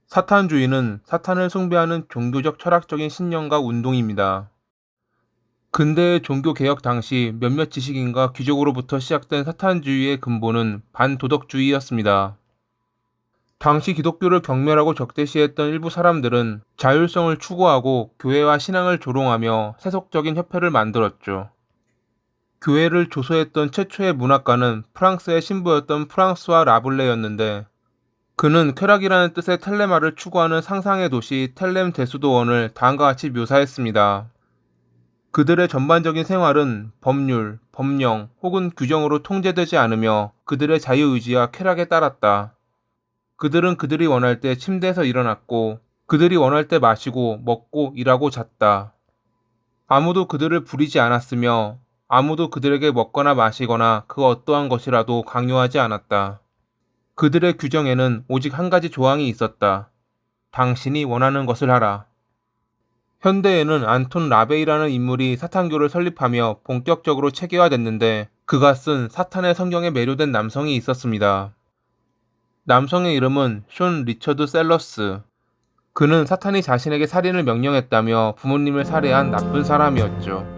사탄주의는 사탄을 숭배하는 종교적 철학적인 신념과 운동입니다. 근대의 종교개혁 당시 몇몇 지식인과 귀족으로부터 시작된 사탄주의의 근본은 반도덕주의였습니다. 당시 기독교를 경멸하고 적대시했던 일부 사람들은 자율성을 추구하고 교회와 신앙을 조롱하며 세속적인 협회를 만들었죠. 교회를 조소했던 최초의 문학가는 프랑스의 신부였던 프랑스와 라블레였는데, 그는 쾌락이라는 뜻의 텔레마를 추구하는 상상의 도시 텔렘 대수도원을 다음과 같이 묘사했습니다. 그들의 전반적인 생활은 법률, 법령 혹은 규정으로 통제되지 않으며 그들의 자유의지와 쾌락에 따랐다. 그들은 그들이 원할 때 침대에서 일어났고, 그들이 원할 때 마시고 먹고 일하고 잤다. 아무도 그들을 부리지 않았으며 아무도 그들에게 먹거나 마시거나 그 어떠한 것이라도 강요하지 않았다. 그들의 규정에는 오직 한 가지 조항이 있었다. 당신이 원하는 것을 하라. 현대에는 안톤 라베이라는 인물이 사탄교를 설립하며 본격적으로 체계화됐는데, 그가 쓴 사탄의 성경에 매료된 남성이 있었습니다. 남성의 이름은 숀 리처드 셀러스. 그는 사탄이 자신에게 살인을 명령했다며 부모님을 살해한 나쁜 사람이었죠.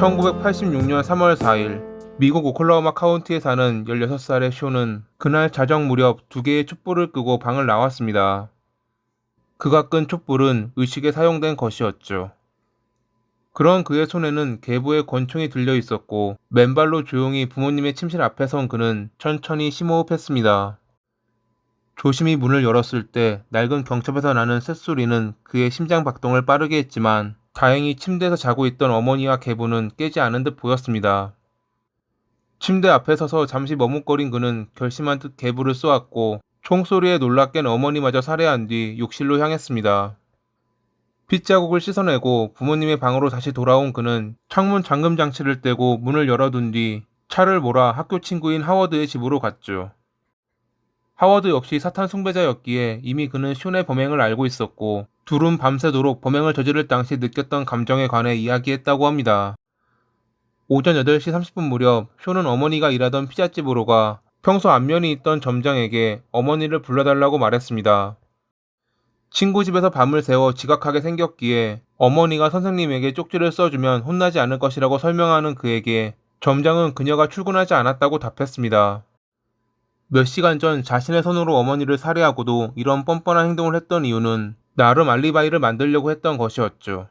1986년 3월 4일, 미국 오클라호마 카운티에 사는 16살의 쇼는 그날 자정 무렵 2개의 촛불을 끄고 방을 나왔습니다. 그가 끈 촛불은 의식에 사용된 것이었죠. 그런 그의 손에는 계부의 권총이 들려 있었고, 맨발로 조용히 부모님의 침실 앞에 선 그는 천천히 심호흡했습니다. 조심히 문을 열었을 때 낡은 경첩에서 나는 쇳소리는 그의 심장 박동을 빠르게 했지만, 다행히 침대에서 자고 있던 어머니와 계부는 깨지 않은 듯 보였습니다. 침대 앞에 서서 잠시 머뭇거린 그는 결심한 듯 계부를 쏘았고, 총소리에 놀라 깬 어머니마저 살해한 뒤 욕실로 향했습니다. 핏자국을 씻어내고 부모님의 방으로 다시 돌아온 그는 창문 잠금 장치를 떼고 문을 열어둔 뒤 차를 몰아 학교 친구인 하워드의 집으로 갔죠. 하워드 역시 사탄 숭배자였기에 이미 그는 숀의 범행을 알고 있었고, 둘은 밤새도록 범행을 저지를 당시 느꼈던 감정에 관해 이야기했다고 합니다. 오전 8시 30분 무렵 숀은 어머니가 일하던 피자집으로 가 평소 안면이 있던 점장에게 어머니를 불러달라고 말했습니다. 친구 집에서 밤을 새워 지각하게 생겼기에 어머니가 선생님에게 쪽지를 써주면 혼나지 않을 것이라고 설명하는 그에게 점장은 그녀가 출근하지 않았다고 답했습니다. 몇 시간 전 자신의 손으로 어머니를 살해하고도 이런 뻔뻔한 행동을 했던 이유는 나름 알리바이를 만들려고 했던 것이었죠.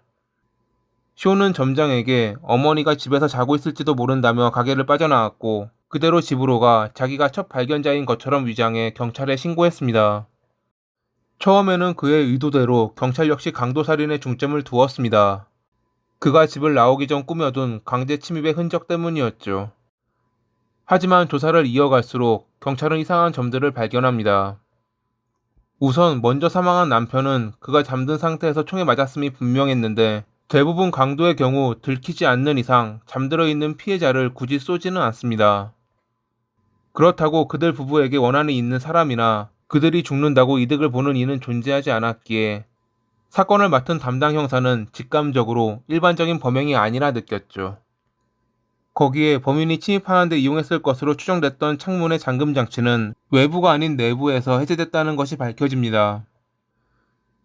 쇼는 점장에게 어머니가 집에서 자고 있을지도 모른다며 가게를 빠져나왔고, 그대로 집으로 가 자기가 첫 발견자인 것처럼 위장해 경찰에 신고했습니다. 처음에는 그의 의도대로 경찰 역시 강도살인에 중점을 두었습니다. 그가 집을 나오기 전 꾸며둔 강제 침입의 흔적 때문이었죠. 하지만 조사를 이어갈수록 경찰은 이상한 점들을 발견합니다. 우선 먼저 사망한 남편은 그가 잠든 상태에서 총에 맞았음이 분명했는데, 대부분 강도의 경우 들키지 않는 이상 잠들어 있는 피해자를 굳이 쏘지는 않습니다. 그렇다고 그들 부부에게 원한이 있는 사람이나 그들이 죽는다고 이득을 보는 이는 존재하지 않았기에 사건을 맡은 담당 형사는 직감적으로 일반적인 범행이 아니라 느꼈죠. 거기에 범인이 침입하는 데 이용했을 것으로 추정됐던 창문의 잠금 장치는 외부가 아닌 내부에서 해제됐다는 것이 밝혀집니다.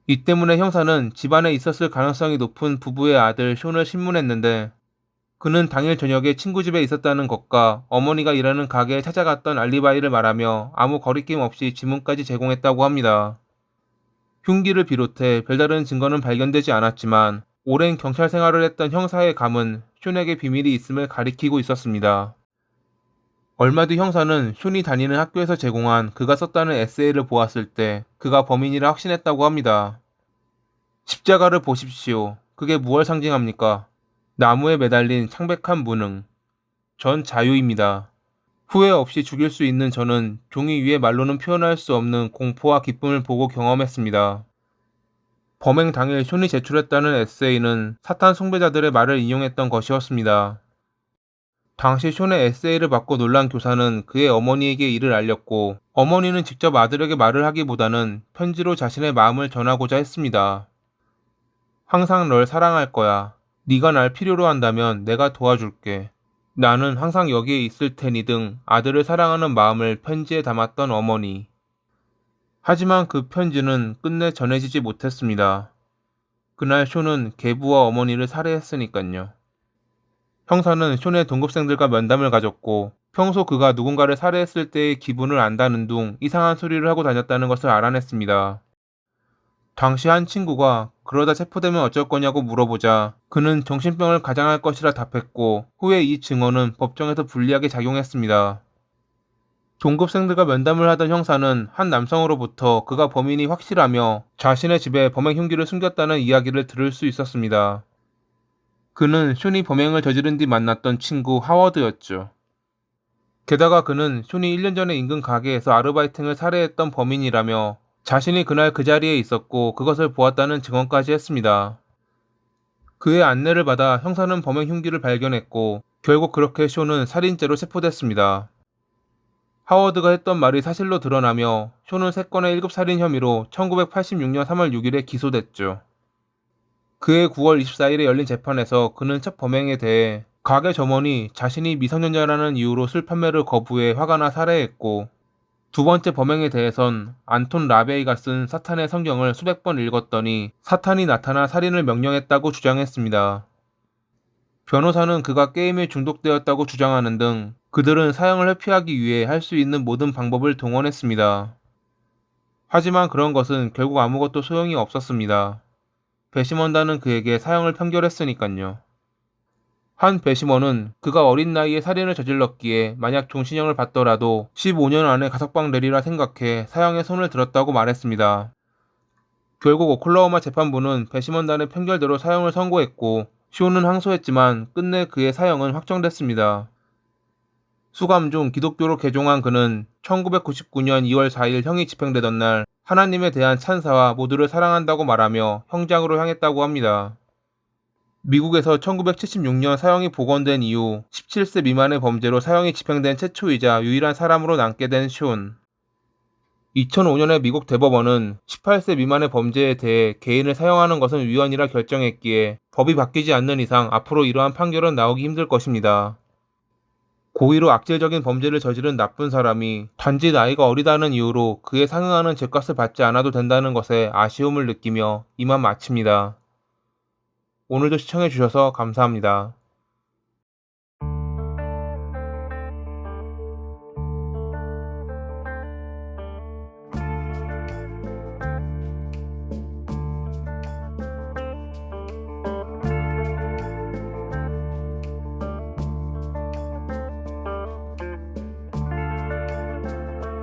이 때문에 형사는 집안에 있었을 가능성이 높은 부부의 아들 숀을 신문했는데, 그는 당일 저녁에 친구 집에 있었다는 것과 어머니가 일하는 가게에 찾아갔던 알리바이를 말하며 아무 거리낌 없이 지문까지 제공했다고 합니다. 흉기를 비롯해 별다른 증거는 발견되지 않았지만, 오랜 경찰 생활을 했던 형사의 감은 숀에게 비밀이 있음을 가리키고 있었습니다. 얼마 뒤 형사는 숀이 다니는 학교에서 제공한 그가 썼다는 에세이를 보았을 때 그가 범인이라 확신했다고 합니다. 십자가를 보십시오. 그게 무엇을 상징합니까? 나무에 매달린 창백한 무능. 전 자유입니다. 후회 없이 죽일 수 있는 저는 종이 위에 말로는 표현할 수 없는 공포와 기쁨을 보고 경험했습니다. 범행 당일 숀이 제출했다는 에세이는 사탄 숭배자들의 말을 인용했던 것이었습니다. 당시 숀의 에세이를 받고 놀란 교사는 그의 어머니에게 이를 알렸고, 어머니는 직접 아들에게 말을 하기보다는 편지로 자신의 마음을 전하고자 했습니다. 항상 널 사랑할 거야. 네가 날 필요로 한다면 내가 도와줄게. 나는 항상 여기에 있을 테니 등 아들을 사랑하는 마음을 편지에 담았던 어머니. 하지만 그 편지는 끝내 전해지지 못했습니다. 그날 쇼는 계부와 어머니를 살해했으니깐요. 형사는 쇼의 동급생들과 면담을 가졌고 평소 그가 누군가를 살해했을 때의 기분을 안다는 둥 이상한 소리를 하고 다녔다는 것을 알아냈습니다. 당시 한 친구가 그러다 체포되면 어쩔 거냐고 물어보자 그는 정신병을 가장할 것이라 답했고 후에 이 증언은 법정에서 불리하게 작용했습니다. 동급생들과 면담을 하던 형사는 한 남성으로부터 그가 범인이 확실하며 자신의 집에 범행 흉기를 숨겼다는 이야기를 들을 수 있었습니다. 그는 숀이 범행을 저지른 뒤 만났던 친구 하워드였죠. 게다가 그는 숀이 1년 전에 인근 가게에서 아르바이트를 살해했던 범인이라며 자신이 그날 그 자리에 있었고 그것을 보았다는 증언까지 했습니다. 그의 안내를 받아 형사는 범행 흉기를 발견했고 결국 그렇게 숀은 살인죄로 체포됐습니다. 하워드가 했던 말이 사실로 드러나며 숀은 3건의 1급 살인 혐의로 1986년 3월 6일에 기소됐죠. 그해 9월 24일에 열린 재판에서 그는 첫 범행에 대해 가게 점원이 자신이 미성년자라는 이유로 술 판매를 거부해 화가 나 살해했고 두 번째 범행에 대해선 안톤 라베이가 쓴 사탄의 성경을 수백 번 읽었더니 사탄이 나타나 살인을 명령했다고 주장했습니다. 변호사는 그가 게임에 중독되었다고 주장하는 등 그들은 사형을 회피하기 위해 할 수 있는 모든 방법을 동원했습니다. 하지만 그런 것은 결국 아무것도 소용이 없었습니다. 배심원단은 그에게 사형을 판결했으니깐요. 한 배심원은 그가 어린 나이에 살인을 저질렀기에 만약 종신형을 받더라도 15년 안에 가석방 내리라 생각해 사형에 손을 들었다고 말했습니다. 결국 오클라호마 재판부는 배심원단의 판결대로 사형을 선고했고 쇼는 항소했지만 끝내 그의 사형은 확정됐습니다. 수감 중 기독교로 개종한 그는 1999년 2월 4일 형이 집행되던 날 하나님에 대한 찬사와 모두를 사랑한다고 말하며 형장으로 향했다고 합니다. 미국에서 1976년 사형이 복원된 이후 17세 미만의 범죄로 사형이 집행된 최초이자 유일한 사람으로 남게 된 숀. 2005년에 미국 대법원은 18세 미만의 범죄에 대해 개인을 사형하는 것은 위헌이라 결정했기에 법이 바뀌지 않는 이상 앞으로 이러한 판결은 나오기 힘들 것입니다. 고의로 악질적인 범죄를 저지른 나쁜 사람이 단지 나이가 어리다는 이유로 그에 상응하는 죄값을 받지 않아도 된다는 것에 아쉬움을 느끼며 이만 마칩니다. 오늘도 시청해주셔서 감사합니다.